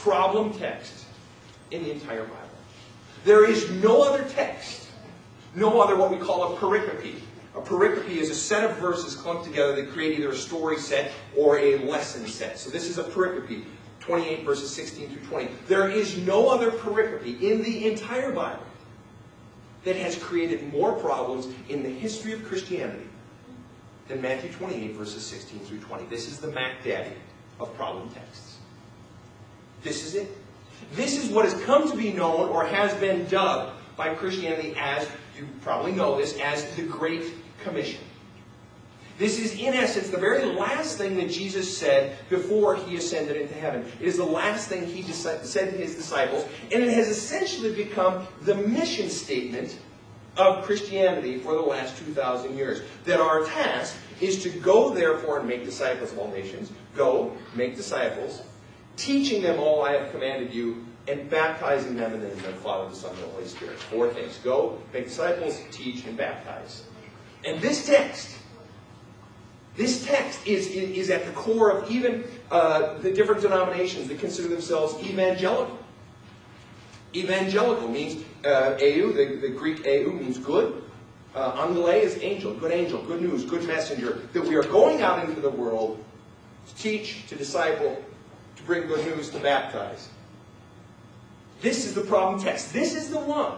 problem text in the entire Bible. There is no other text, no other what we call a pericope. A pericope is a set of verses clumped together that create either a story set or a lesson set. So this is a pericope, 28 verses 16 through 20. There is no other pericope in the entire Bible that has created more problems in the history of Christianity than Matthew 28 verses 16 through 20. This is the Mac Daddy of problem texts. This is it. This is what has come to be known or has been dubbed by Christianity as, you probably know this, as the Great Commission. This is, in essence, the very last thing that Jesus said before he ascended into heaven. It is the last thing he said to his disciples, and it has essentially become the mission statement of Christianity for the last 2,000 years. That our task is to go, therefore, and make disciples of all nations. Go, make disciples, teaching them all I have commanded you, and baptizing them in the name of the Father, the Son, and the Holy Spirit. 4 things. Go, make disciples, teach, and baptize. And this text is at the core of even the different denominations that consider themselves evangelical. Evangelical means eu, the Greek eu means good. Angele is angel, good news, good messenger. That we are going out into the world to teach, to disciple, to bring good news, to baptize. This is the problem text. This is the one.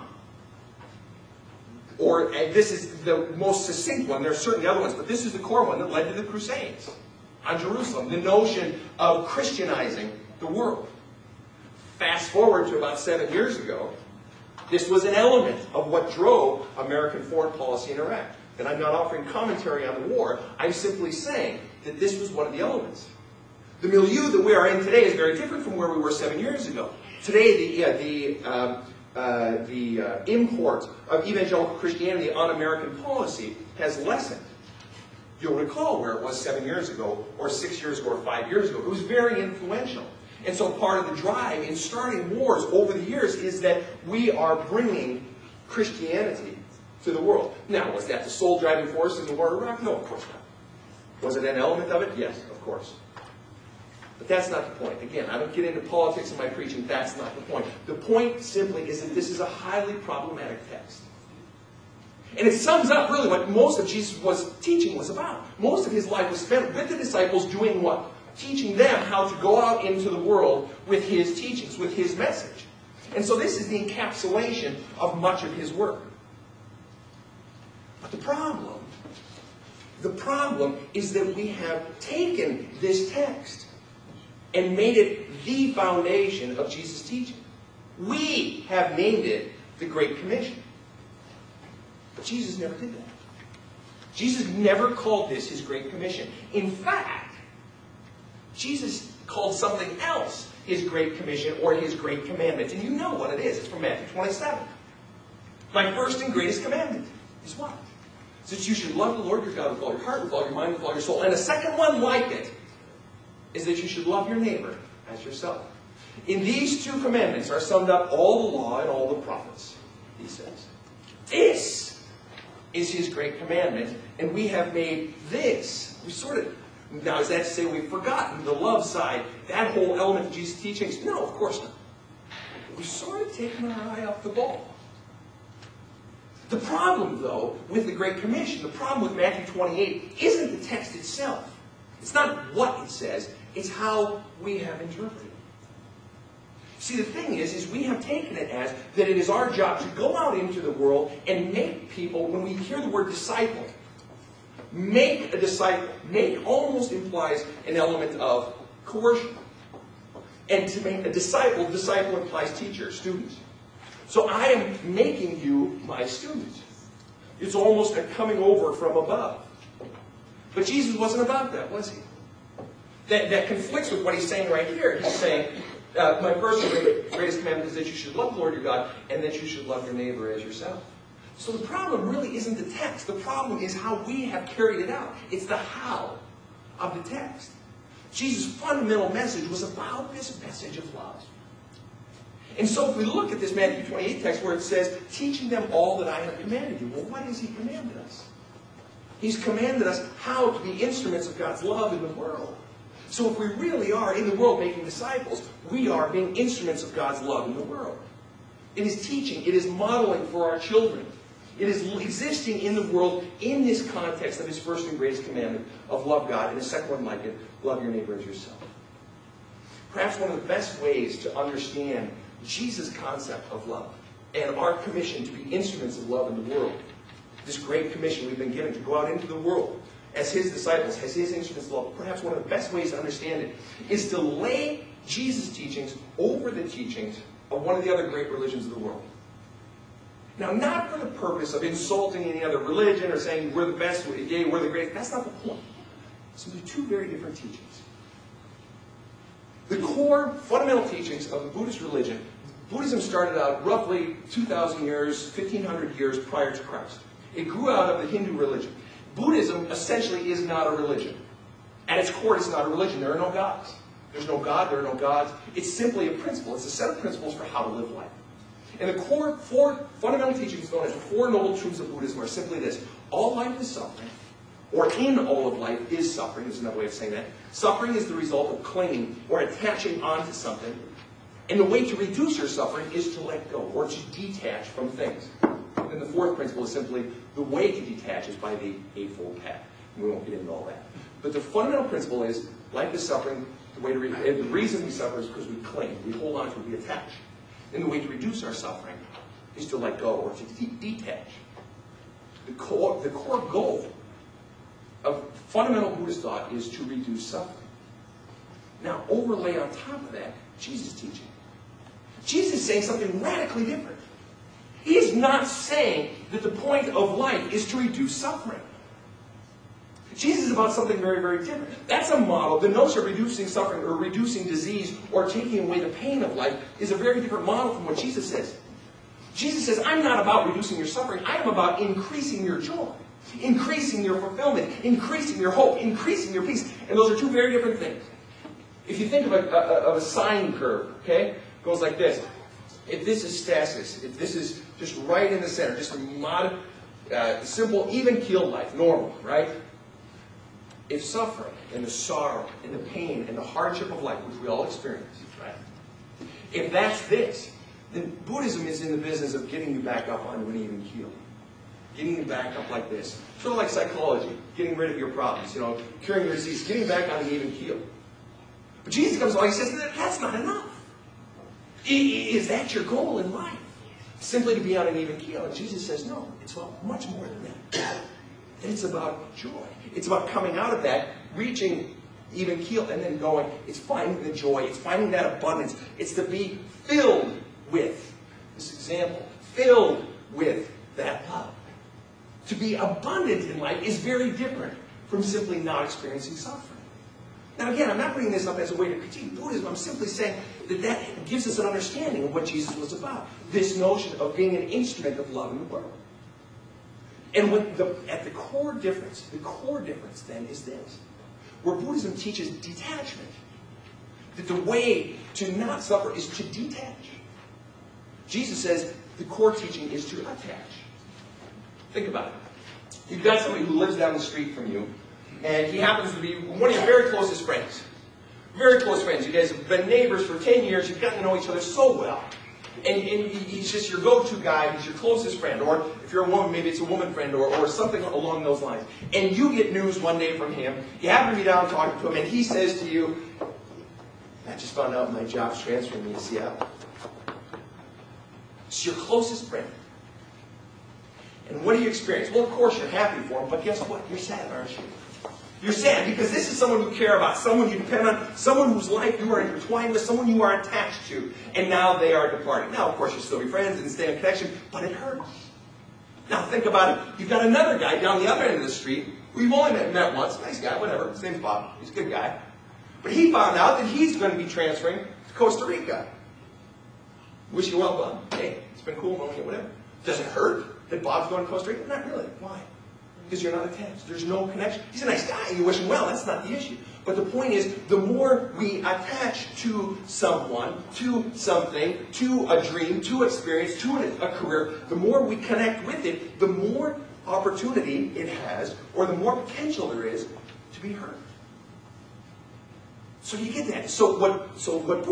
Or this is the most succinct one. There are certainly other ones, but this is the core one that led to the Crusades on Jerusalem. The notion of Christianizing the world. Fast forward to about 7 years ago, this was an element of what drove American foreign policy in Iraq. And I'm not offering commentary on the war. I'm simply saying that this was one of the elements. The milieu that we are in today is very different from where we were 7 years ago. Today, the import of evangelical Christianity on American policy has lessened. You'll recall where it was 7 years ago, or 6 years ago, or 5 years ago. It was very influential. And so part of the drive in starting wars over the years is that we are bringing Christianity to the world. Now, was that the sole driving force in the war in Iraq? No, of course not. Was it an element of it? Yes, of course. But that's not the point. Again, I don't get into politics in my preaching. That's not the point. The point simply is that this is a highly problematic text. And it sums up really what most of Jesus' teaching was about. Most of his life was spent with the disciples doing what? Teaching them how to go out into the world with his teachings, with his message. And so this is the encapsulation of much of his work. But the problem is that we have taken this text and made it the foundation of Jesus' teaching. We have named it the Great Commission. But Jesus never did that. Jesus never called this his Great Commission. In fact, Jesus called something else his Great Commission or his Great Commandment. And you know what it is. It's from Matthew 27. My first and greatest commandment is what? It's that you should love the Lord your God with all your heart, with all your mind, with all your soul. And a second one like it is that you should love your neighbor as yourself. In these 2 commandments are summed up all the law and all the prophets, he says. This is his great commandment, and we have made this. Now, is that to say we've forgotten the love side, that whole element of Jesus' teachings? No, of course not. We've sort of taken our eye off the ball. The problem, though, with the Great Commission, the problem with Matthew 28, isn't the text itself. It's not what it says, it's how we have interpreted it. See, the thing is we have taken it as that it is our job to go out into the world and make people, when we hear the word disciple, make a disciple. Make almost implies an element of coercion. And to make a disciple implies teacher, student. So I am making you my student. It's almost a coming over from above. But Jesus wasn't about that, was he? That conflicts with what he's saying right here. He's saying, my first and greatest commandment is that you should love the Lord your God and that you should love your neighbor as yourself. So the problem really isn't the text. The problem is how we have carried it out. It's the how of the text. Jesus' fundamental message was about this message of love. And so if we look at this Matthew 28 text where it says, teaching them all that I have commanded you. Well, what has he commanded us? He's commanded us how to be instruments of God's love in the world. So if we really are in the world making disciples, we are being instruments of God's love in the world. It is teaching. It is modeling for our children. It is existing in the world in this context of his first and greatest commandment of love God, and the second one like it, love your neighbor as yourself. Perhaps one of the best ways to understand Jesus' concept of love and our commission to be instruments of love in the world, this great commission we've been given to go out into the world as his disciples, as his instruments of love, perhaps one of the best ways to understand it is to lay Jesus' teachings over the teachings of one of the other great religions of the world. Now, not for the purpose of insulting any other religion or saying we're the best, we're the greatest. That's not the point. Simply two very different teachings. The core fundamental teachings of the Buddhist religion, Buddhism started out roughly 2,000 years, 1,500 years prior to Christ. It grew out of the Hindu religion. Buddhism essentially is not a religion. At its core, it's not a religion. There are no gods. There's no God, there are no gods. It's simply a principle. It's a set of principles for how to live life. And the core four fundamental teachings known as the Four Noble Truths of Buddhism are simply this. All life is suffering, or in all of life is suffering, is another way of saying that. Suffering is the result of clinging or attaching onto something. And the way to reduce your suffering is to let go, or to detach from things. And the fourth principle is simply the way to detach is by the Eightfold Path. And we won't get into all that. But the fundamental principle is life is suffering. The reason we suffer is because we cling, we hold on to it, we attach. And the way to reduce our suffering is to let go or to detach. The core goal of fundamental Buddhist thought is to reduce suffering. Now, overlay on top of that, Jesus' teaching. Jesus is saying something radically different. He is not saying that the point of life is to reduce suffering. Jesus is about something very, very different. That's a model. The notion of reducing suffering or reducing disease or taking away the pain of life is a very different model from what Jesus says. Jesus says, I'm not about reducing your suffering. I am about increasing your joy, increasing your fulfillment, increasing your hope, increasing your peace. And those are two very different things. If you think of a sine curve, okay, it goes like this. If this is stasis, if this is just right in the center, just a simple, even-keeled life, normal, right? If suffering and the sorrow and the pain and the hardship of life, which we all experience, right? If that's this, then Buddhism is in the business of getting you back up onto an even keel. Getting you back up like this. Sort of like psychology, getting rid of your problems, curing your disease, getting back on an even keel. But Jesus comes along and says, that's not enough. Is that your goal in life? Simply to be on an even keel? And Jesus says, no, it's about much more than that. It's about joy. It's about coming out of that, reaching even keel, and then going. It's finding the joy. It's finding that abundance. It's to be filled with this example, filled with that love. To be abundant in life is very different from simply not experiencing suffering. Now again, I'm not bringing this up as a way to critique Buddhism. I'm simply saying that gives us an understanding of what Jesus was about. This notion of being an instrument of love in the world. And at the core difference then is this. Where Buddhism teaches detachment. That the way to not suffer is to detach. Jesus says the core teaching is to attach. Think about it. You've got somebody who lives down the street from you, and he happens to be one of your very closest friends. Very close friends. You guys have been neighbors for 10 years. You've gotten to know each other so well. And he's just your go-to guy. He's your closest friend. Or if you're a woman, maybe it's a woman friend or something along those lines. And you get news one day from him. You happen to be down talking to him, and he says to you, I just found out my job's transferring me to Seattle. It's your closest friend. And what do you experience? Well, of course, you're happy for him, but guess what? You're sad, aren't you? You're sad because this is someone you care about, someone you depend on, someone whose life you are intertwined with, someone you are attached to, and now they are departing. Now, of course, you'll still be friends and stay in connection, but it hurts. Now, think about it. You've got another guy down the other end of the street who you've only met once. Nice guy, whatever. His name's Bob. He's a good guy. But he found out that he's going to be transferring to Costa Rica. Wish you well, Bob. Hey, it's been cool knowing you, whatever. Does it hurt that Bob's going to Costa Rica? Not really. Why? Because you're not attached. There's no connection. He's a nice guy. You wish him well. That's not the issue. But the point is, the more we attach to someone, to something, to a dream, to experience, to a career, the more we connect with it, the more opportunity it has, or the more potential there is to be hurt. So you get that. So what Pointe